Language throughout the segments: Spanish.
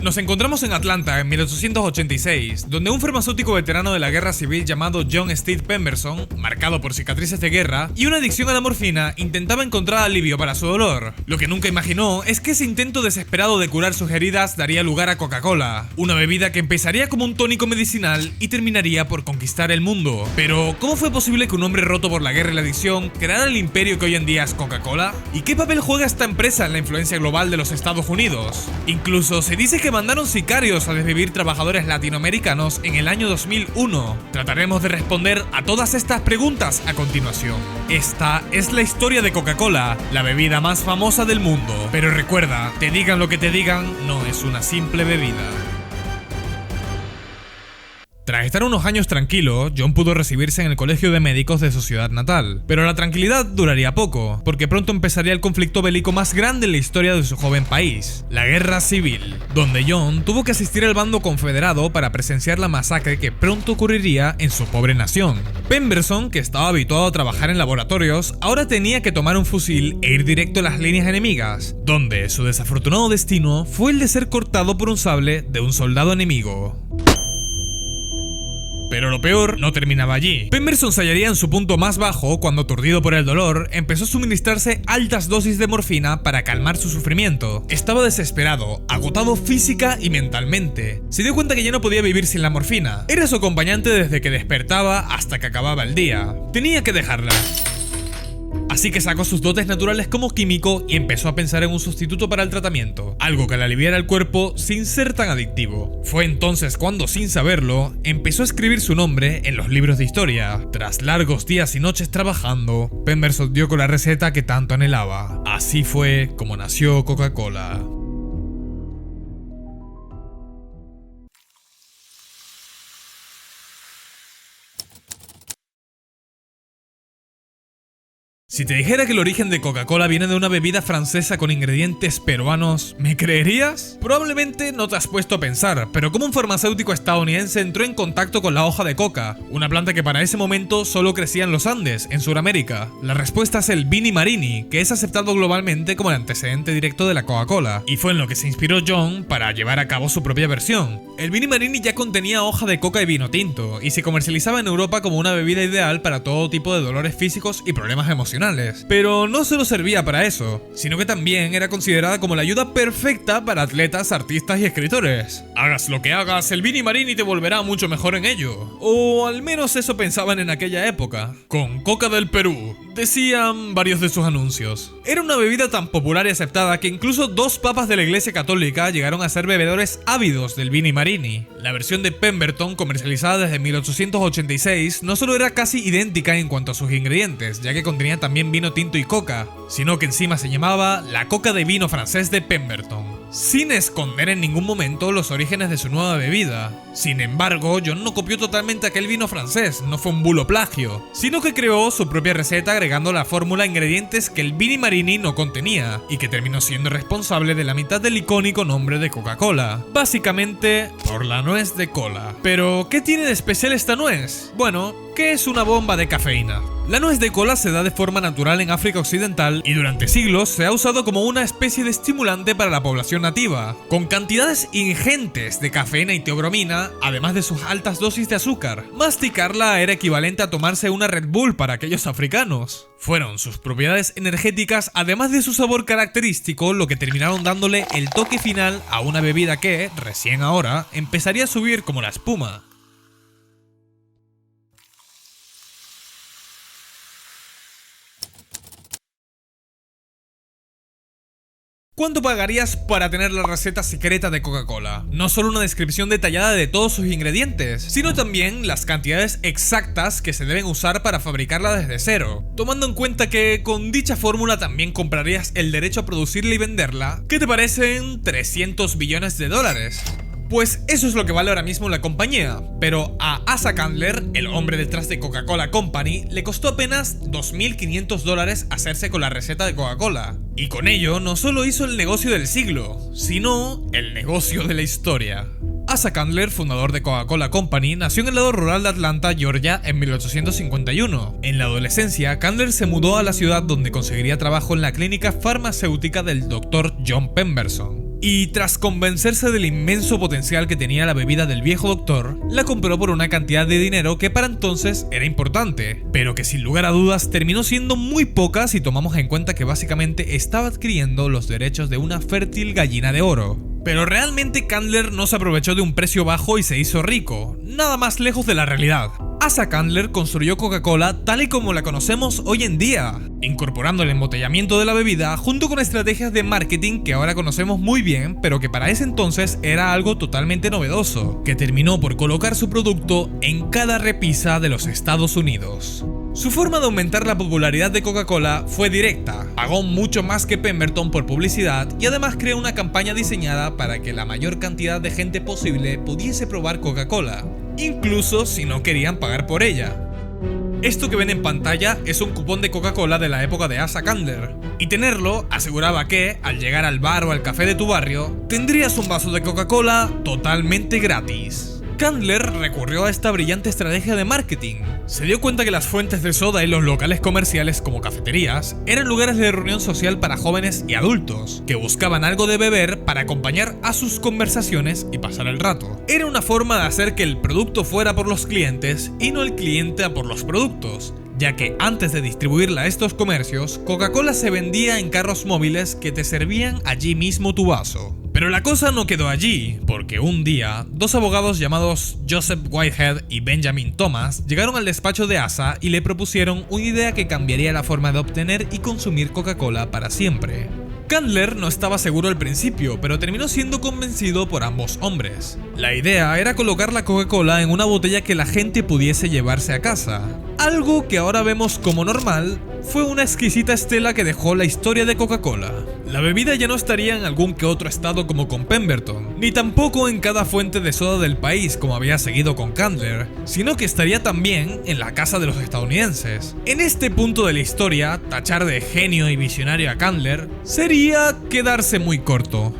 Nos encontramos en Atlanta en 1886, donde un farmacéutico veterano de la guerra civil llamado John Steed Pemberton, marcado por cicatrices de guerra y una adicción a la morfina, intentaba encontrar alivio para su dolor. Lo que nunca imaginó es que ese intento desesperado de curar sus heridas daría lugar a Coca-Cola, una bebida que empezaría como un tónico medicinal y terminaría por conquistar el mundo. Pero, ¿cómo fue posible que un hombre roto por la guerra y la adicción creara el imperio que hoy en día es Coca-Cola? ¿Y qué papel juega esta empresa en la influencia global de los Estados Unidos? Incluso se dice que mandaron sicarios a desvivir trabajadores latinoamericanos en el año 2001. Trataremos de responder a todas estas preguntas a continuación. Esta es la historia de Coca-Cola, la bebida más famosa del mundo. Pero recuerda, te digan lo que te digan, no es una simple bebida. Tras estar unos años tranquilo, John pudo recibirse en el colegio de médicos de su ciudad natal. Pero la tranquilidad duraría poco, porque pronto empezaría el conflicto bélico más grande en la historia de su joven país, la Guerra Civil, donde John tuvo que asistir al bando confederado para presenciar la masacre que pronto ocurriría en su pobre nación. Pemberton, que estaba habituado a trabajar en laboratorios, ahora tenía que tomar un fusil e ir directo a las líneas enemigas, donde su desafortunado destino fue el de ser cortado por un sable de un soldado enemigo. Pero lo peor no terminaba allí. Pemberton se hallaría en su punto más bajo cuando, aturdido por el dolor, empezó a suministrarse altas dosis de morfina para calmar su sufrimiento. Estaba desesperado, agotado física y mentalmente. Se dio cuenta que ya no podía vivir sin la morfina. Era su acompañante desde que despertaba hasta que acababa el día. Tenía que dejarla. Así que sacó sus dotes naturales como químico y empezó a pensar en un sustituto para el tratamiento, algo que le aliviara el cuerpo sin ser tan adictivo. Fue entonces cuando, sin saberlo, empezó a escribir su nombre en los libros de historia. Tras largos días y noches trabajando, Pemberton dio con la receta que tanto anhelaba. Así fue como nació Coca-Cola. Si te dijera que el origen de Coca-Cola viene de una bebida francesa con ingredientes peruanos, ¿me creerías? Probablemente no te has puesto a pensar, pero ¿cómo un farmacéutico estadounidense entró en contacto con la hoja de coca? Una planta que para ese momento solo crecía en los Andes, en Sudamérica. La respuesta es el Vini Marini, que es aceptado globalmente como el antecedente directo de la Coca-Cola, y fue en lo que se inspiró John para llevar a cabo su propia versión. El Vini Marini ya contenía hoja de coca y vino tinto, y se comercializaba en Europa como una bebida ideal para todo tipo de dolores físicos y problemas emocionales. Pero no solo servía para eso, sino que también era considerada como la ayuda perfecta para atletas, artistas y escritores. Hagas lo que hagas, el Vini Marini te volverá mucho mejor en ello. O al menos eso pensaban en aquella época. Con coca del Perú, decían varios de sus anuncios. Era una bebida tan popular y aceptada que incluso dos papas de la Iglesia Católica llegaron a ser bebedores ávidos del Vini Marini. La versión de Pemberton, comercializada desde 1886, no solo era casi idéntica en cuanto a sus ingredientes, ya que contenía también vino tinto y coca, sino que encima se llamaba la coca de vino francés de Pemberton, sin esconder en ningún momento los orígenes de su nueva bebida. Sin embargo, John no copió totalmente aquel vino francés, no fue un bulo plagio, sino que creó su propia receta agregando a la fórmula ingredientes que el Vini Marini no contenía, y que terminó siendo responsable de la mitad del icónico nombre de Coca-Cola, básicamente por la nuez de cola. Pero, ¿qué tiene de especial esta nuez? Bueno, ¿qué es una bomba de cafeína? La nuez de cola se da de forma natural en África Occidental y durante siglos se ha usado como una especie de estimulante para la población nativa, con cantidades ingentes de cafeína y teobromina, además de sus altas dosis de azúcar. Masticarla era equivalente a tomarse una Red Bull para aquellos africanos. Fueron sus propiedades energéticas, además de su sabor característico, lo que terminaron dándole el toque final a una bebida que, recién ahora, empezaría a subir como la espuma. ¿Cuánto pagarías para tener la receta secreta de Coca-Cola? No solo una descripción detallada de todos sus ingredientes, sino también las cantidades exactas que se deben usar para fabricarla desde cero. Tomando en cuenta que con dicha fórmula también comprarías el derecho a producirla y venderla, ¿qué te parecen 300 billones de dólares? Pues eso es lo que vale ahora mismo la compañía, pero a Asa Candler, el hombre detrás de Coca-Cola Company, le costó apenas $2.500 hacerse con la receta de Coca-Cola. Y con ello no solo hizo el negocio del siglo, sino el negocio de la historia. Asa Candler, fundador de Coca-Cola Company, nació en el lado rural de Atlanta, Georgia, en 1851. En la adolescencia, Candler se mudó a la ciudad donde conseguiría trabajo en la clínica farmacéutica del Dr. John Pemberton. y tras convencerse del inmenso potencial que tenía la bebida del viejo doctor, la compró por una cantidad de dinero que para entonces era importante, pero que sin lugar a dudas terminó siendo muy poca si tomamos en cuenta que básicamente estaba adquiriendo los derechos de una fértil gallina de oro. Pero realmente Candler no se aprovechó de un precio bajo y se hizo rico, nada más lejos de la realidad. Asa Candler construyó Coca-Cola tal y como la conocemos hoy en día, incorporando el embotellamiento de la bebida junto con estrategias de marketing que ahora conocemos muy bien, pero que para ese entonces era algo totalmente novedoso, que terminó por colocar su producto en cada repisa de los Estados Unidos. Su forma de aumentar la popularidad de Coca-Cola fue directa, pagó mucho más que Pemberton por publicidad y además creó una campaña diseñada para que la mayor cantidad de gente posible pudiese probar Coca-Cola, incluso si no querían pagar por ella. Esto que ven en pantalla es un cupón de Coca-Cola de la época de Asa Candler, y tenerlo aseguraba que, al llegar al bar o al café de tu barrio, tendrías un vaso de Coca-Cola totalmente gratis. Candler recurrió a esta brillante estrategia de marketing. Se dio cuenta que las fuentes de soda y los locales comerciales como cafeterías eran lugares de reunión social para jóvenes y adultos, que buscaban algo de beber para acompañar a sus conversaciones y pasar el rato. Era una forma de hacer que el producto fuera por los clientes y no el cliente a por los productos, ya que antes de distribuirla a estos comercios, Coca-Cola se vendía en carros móviles que te servían allí mismo tu vaso. Pero la cosa no quedó allí, porque un día, dos abogados llamados Joseph Whitehead y Benjamin Thomas llegaron al despacho de Asa y le propusieron una idea que cambiaría la forma de obtener y consumir Coca-Cola para siempre. Candler no estaba seguro al principio, pero terminó siendo convencido por ambos hombres. La idea era colocar la Coca-Cola en una botella que la gente pudiese llevarse a casa. Algo que ahora vemos como normal, fue una exquisita estela que dejó la historia de Coca-Cola. La bebida ya no estaría en algún que otro estado como con Pemberton, ni tampoco en cada fuente de soda del país como había seguido con Candler, sino que estaría también en la casa de los estadounidenses. En este punto de la historia, tachar de genio y visionario a Candler sería quedarse muy corto.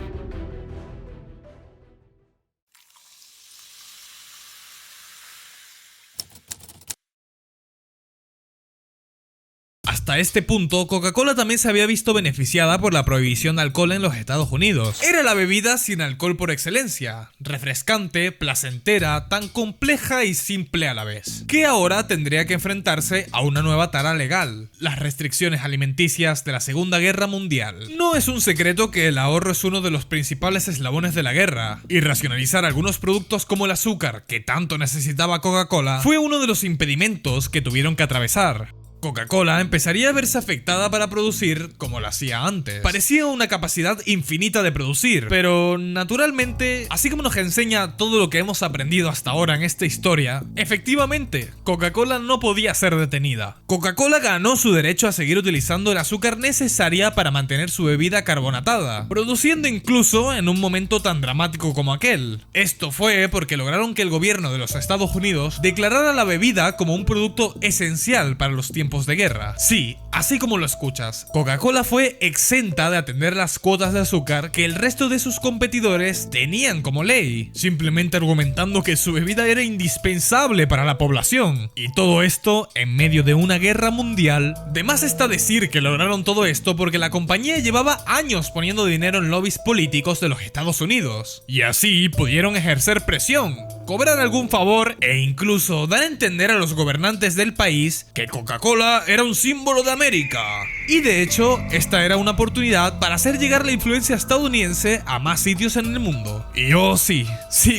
Hasta este punto, Coca-Cola también se había visto beneficiada por la prohibición de alcohol en los Estados Unidos. Era la bebida sin alcohol por excelencia, refrescante, placentera, tan compleja y simple a la vez, que ahora tendría que enfrentarse a una nueva tara legal: las restricciones alimenticias de la Segunda Guerra Mundial. No es un secreto que el ahorro es uno de los principales eslabones de la guerra, y racionalizar algunos productos como el azúcar que tanto necesitaba Coca-Cola fue uno de los impedimentos que tuvieron que atravesar. Coca-Cola empezaría a verse afectada para producir como lo hacía antes. Parecía una capacidad infinita de producir, pero naturalmente, así como nos enseña todo lo que hemos aprendido hasta ahora en esta historia, efectivamente, Coca-Cola no podía ser detenida. Coca-Cola ganó su derecho a seguir utilizando el azúcar necesaria para mantener su bebida carbonatada, produciendo incluso en un momento tan dramático como aquel. Esto fue porque lograron que el gobierno de los Estados Unidos declarara la bebida como un producto esencial para los tiempos de guerra. Sí, así como lo escuchas, Coca-Cola fue exenta de atender las cuotas de azúcar que el resto de sus competidores tenían como ley, simplemente argumentando que su bebida era indispensable para la población. Y todo esto en medio de una guerra mundial. De más está decir que lograron todo esto porque la compañía llevaba años poniendo dinero en lobbies políticos de los Estados Unidos, y así pudieron ejercer presión, cobrar algún favor e incluso dar a entender a los gobernantes del país que Coca-Cola era un símbolo de América. Y de hecho, esta era una oportunidad para hacer llegar la influencia estadounidense a más sitios en el mundo. Y oh sí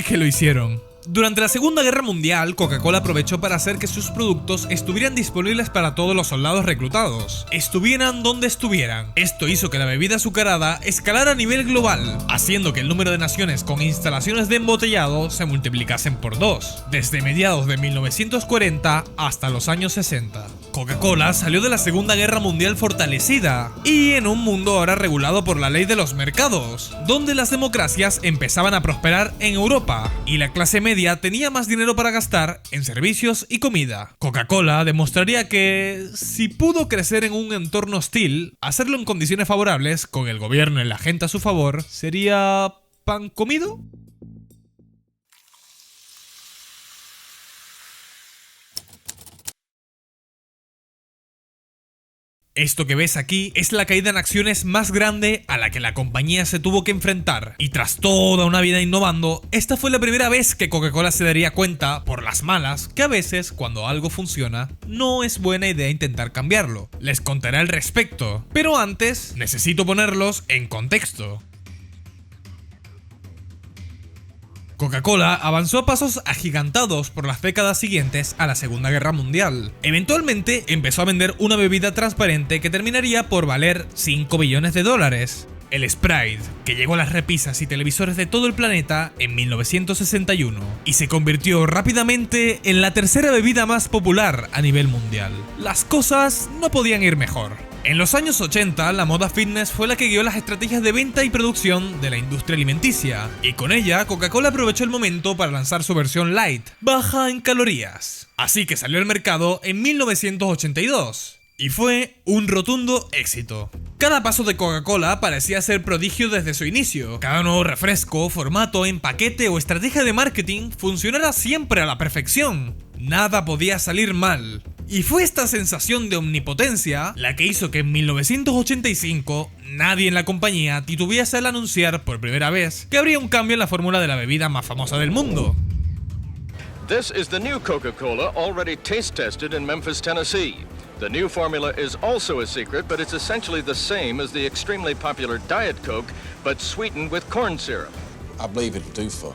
que lo hicieron. Durante la Segunda Guerra Mundial, Coca-Cola aprovechó para hacer que sus productos estuvieran disponibles para todos los soldados reclutados, estuvieran donde estuvieran. Esto hizo que la bebida azucarada escalara a nivel global, haciendo que el número de naciones con instalaciones de embotellado se multiplicasen por 2, desde mediados de 1940 hasta los años 60. Coca-Cola salió de la Segunda Guerra Mundial fortalecida, y en un mundo ahora regulado por la ley de los mercados, donde las democracias empezaban a prosperar en Europa, y la clase media tenía más dinero para gastar en servicios y comida. Coca-Cola demostraría que, si pudo crecer en un entorno hostil, hacerlo en condiciones favorables, con el gobierno y la gente a su favor, ¿sería pan comido? Esto que ves aquí es la caída en acciones más grande a la que la compañía se tuvo que enfrentar, y tras toda una vida innovando, esta fue la primera vez que Coca-Cola se daría cuenta, por las malas, que a veces cuando algo funciona, no es buena idea intentar cambiarlo. Les contaré al respecto, pero antes necesito ponerlos en contexto. Coca-Cola avanzó a pasos agigantados por las décadas siguientes a la Segunda Guerra Mundial. Eventualmente empezó a vender una bebida transparente que terminaría por valer 5 billones de dólares. El Sprite, que llegó a las repisas y televisores de todo el planeta en 1961 y se convirtió rápidamente en la tercera bebida más popular a nivel mundial. Las cosas no podían ir mejor. En los años 80, la moda fitness fue la que guió las estrategias de venta y producción de la industria alimenticia, y con ella Coca-Cola aprovechó el momento para lanzar su versión light, baja en calorías. Así que salió al mercado en 1982. Y fue un rotundo éxito. Cada paso de Coca-Cola parecía ser prodigio desde su inicio. Cada nuevo refresco, formato, empaquete o estrategia de marketing funcionara siempre a la perfección. Nada podía salir mal. Y fue esta sensación de omnipotencia la que hizo que en 1985 nadie en la compañía titubease al anunciar por primera vez que habría un cambio en la fórmula de la bebida más famosa del mundo. This is the new Coca-Cola, already taste tested in Memphis, Tennessee. The new formula is also a secret, but it's essentially the same as the extremely popular Diet Coke, but sweetened with corn syrup. I believe it'll do for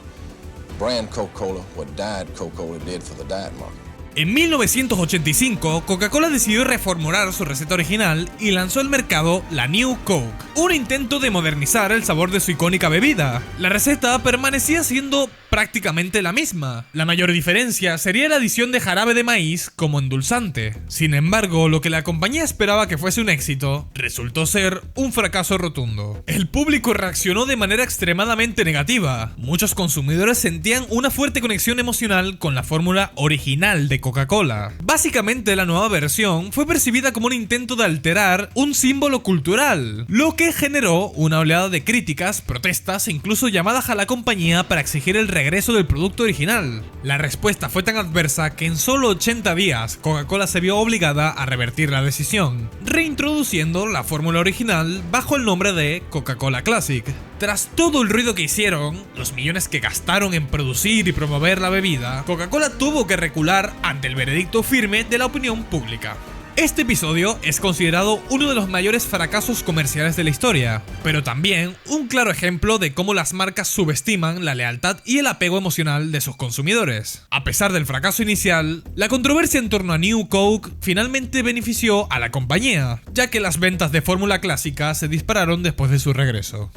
brand Coca-Cola what Diet Coca-Cola did for the diet market. En 1985, Coca-Cola decidió reformular su receta original y lanzó al mercado la New Coke, un intento de modernizar el sabor de su icónica bebida. La receta permanecía siendo prácticamente la misma. La mayor diferencia sería la adición de jarabe de maíz como endulzante. Sin embargo, lo que la compañía esperaba que fuese un éxito, resultó ser un fracaso rotundo. El público reaccionó de manera extremadamente negativa. Muchos consumidores sentían una fuerte conexión emocional con la fórmula original de Coca-Cola. Básicamente, la nueva versión fue percibida como un intento de alterar un símbolo cultural, lo que generó una oleada de críticas, protestas e incluso llamadas a la compañía para exigir el regreso del producto original. La respuesta fue tan adversa que en solo 80 días Coca-Cola se vio obligada a revertir la decisión, reintroduciendo la fórmula original bajo el nombre de Coca-Cola Classic. Tras todo el ruido que hicieron, los millones que gastaron en producir y promover la bebida, Coca-Cola tuvo que recular ante el veredicto firme de la opinión pública. Este episodio es considerado uno de los mayores fracasos comerciales de la historia, pero también un claro ejemplo de cómo las marcas subestiman la lealtad y el apego emocional de sus consumidores. A pesar del fracaso inicial, la controversia en torno a New Coke finalmente benefició a la compañía, ya que las ventas de fórmula clásica se dispararon después de su regreso.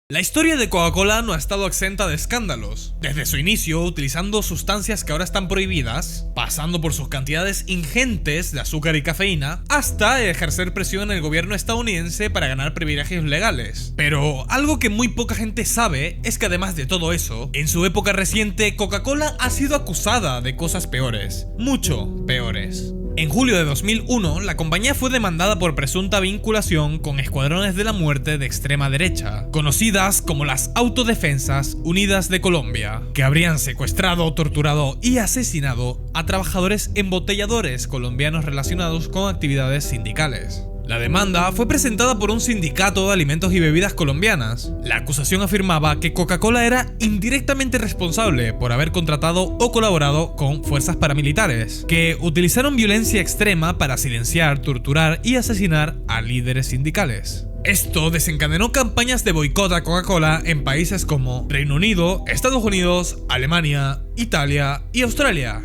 La historia de Coca-Cola no ha estado exenta de escándalos, desde su inicio utilizando sustancias que ahora están prohibidas, pasando por sus cantidades ingentes de azúcar y cafeína, hasta ejercer presión en el gobierno estadounidense para ganar privilegios legales. Pero algo que muy poca gente sabe es que además de todo eso, en su época reciente Coca-Cola ha sido acusada de cosas peores, mucho peores. En julio de 2001, la compañía fue demandada por presunta vinculación con escuadrones de la muerte de extrema derecha, conocidas como las Autodefensas Unidas de Colombia, que habrían secuestrado, torturado y asesinado a trabajadores embotelladores colombianos relacionados con actividades sindicales. La demanda fue presentada por un sindicato de alimentos y bebidas colombianas. La acusación afirmaba que Coca-Cola era indirectamente responsable por haber contratado o colaborado con fuerzas paramilitares, que utilizaron violencia extrema para silenciar, torturar y asesinar a líderes sindicales. Esto desencadenó campañas de boicot a Coca-Cola en países como Reino Unido, Estados Unidos, Alemania, Italia y Australia.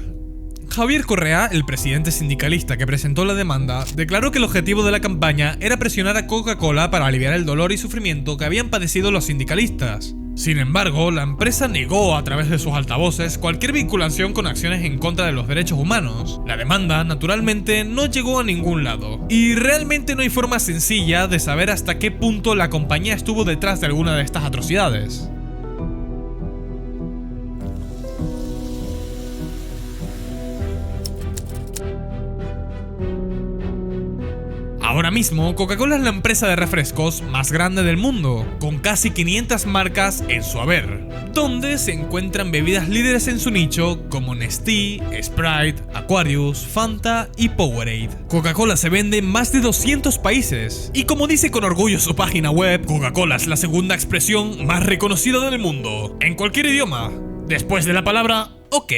Javier Correa, el presidente sindicalista que presentó la demanda, declaró que el objetivo de la campaña era presionar a Coca-Cola para aliviar el dolor y sufrimiento que habían padecido los sindicalistas. Sin embargo, la empresa negó a través de sus altavoces cualquier vinculación con acciones en contra de los derechos humanos. La demanda, naturalmente, no llegó a ningún lado, y realmente no hay forma sencilla de saber hasta qué punto la compañía estuvo detrás de alguna de estas atrocidades. Ahora mismo, Coca-Cola es la empresa de refrescos más grande del mundo, con casi 500 marcas en su haber, donde se encuentran bebidas líderes en su nicho como Nestea, Sprite, Aquarius, Fanta y Powerade. Coca-Cola se vende en más de 200 países, y como dice con orgullo su página web, Coca-Cola es la segunda expresión más reconocida del mundo, en cualquier idioma, después de la palabra OK.